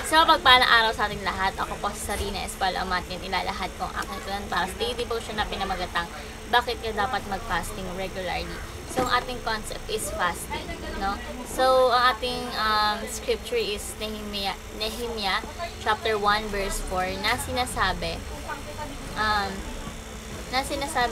So, pagpalang araw sa ating lahat. Ako po si Sarina Espal Amatin. Ilalahad kong aking tulan para sa daily devotion na pinamagatang bakit ka dapat mag-fasting regularly. So, ang ating concept is fasting, no? So, ang ating scripture is Nehemiah chapter 1 verse 4 na sinasabi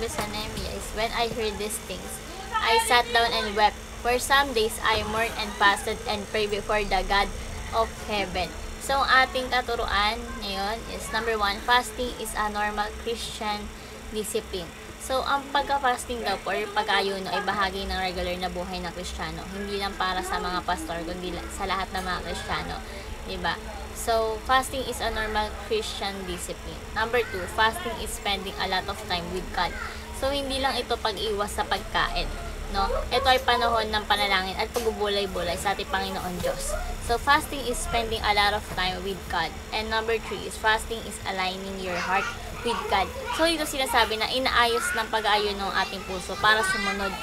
sa Nehemiah is, when I heard these things, I sat down and wept. For some days I mourned and fasted and prayed before the God of heaven. So, ang ating katuruan ngayon is number 1, fasting is a normal Christian discipline. So, ang pagka-fasting daw po or pag-ayuno ay bahagi ng regular na buhay ng Kristiyano. Hindi lang para sa mga pastor, kundi sa lahat ng mga Kristiyano. Diba? So, fasting is a normal Christian discipline. Number 2, fasting is spending a lot of time with God. So, hindi lang ito pag-iwas sa pagkain. No? Ito ay panahon ng panalangin at pagbubulay-bulay sa ating Panginoon Diyos. So, fasting is spending a lot of time with God. And number 3 is fasting is aligning your heart with God. So, ito sinasabi na inaayos ng pag-aayon ng ating puso para sumunod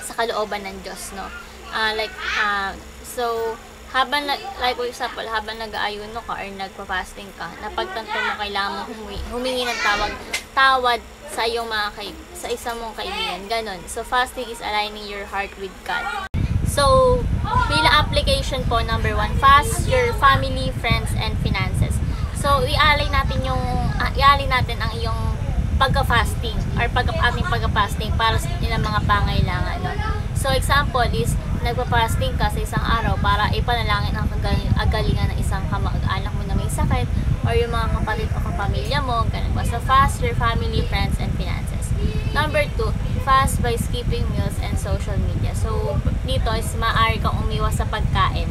sa kalooban ng Diyos. No? So, habang, like for example, habang nag-aayuno ka or nagpa-fasting ka, napagtanto mo kailangan mo humingi ng tawad sa iyong sa isang mong kaibigan. Ganon. So, fasting is aligning your heart with God. So, bilang application po, number 1, fast your family, friends, and finances. So, ialay natin ang iyong pagka-fasting or ating pagka-fasting para sa ilang mga pangailangan. No? So, example is, nagpa-fasting ka sa isang araw para ipanalangin ang kagalingan ng isang kamag-anak mo na may sakit or yung mga kapatid o kapamilya mo, ganun po. So, fast your family, friends, and finances. Number 2, fast by skipping meals and social media. So, dito is maaari kang umiwas sa pagkain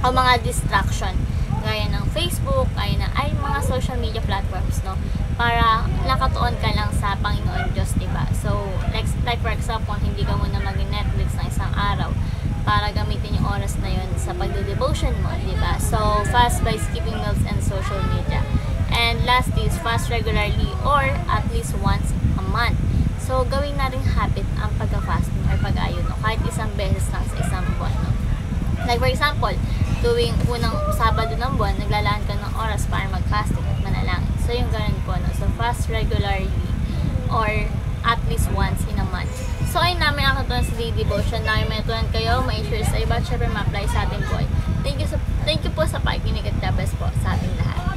o mga distraction gaya ng Facebook, gaya ng mga social media platforms, no? Para nakatuon ka lang sa Panginoon Diyos, diba? So, like for example, hindi ka muna mag-Netflix ng isang araw para gamitin yung oras na yun sa pagde-devotion mo, diba? So, fast by skipping meals and social media. And last is fast regularly or at least once a month. So, gawin natin habit ang pagka-fasting or pag-ayuno kahit isang beses lang sa isang buwan, no? Like for example, tuwing unang Sabado ng buwan, naglalaan ka ng oras para mag-fasting at manalangin. So, yung ganun po, no? So, fast regularly or at least once in a month. So, ayun namin ang katunan sa daily devotion. Namin may natunan kayo, may share sa iba, at syempre ma-apply sa ating buhay. Thank you po sa pakikinig at God bless po sa ating lahat.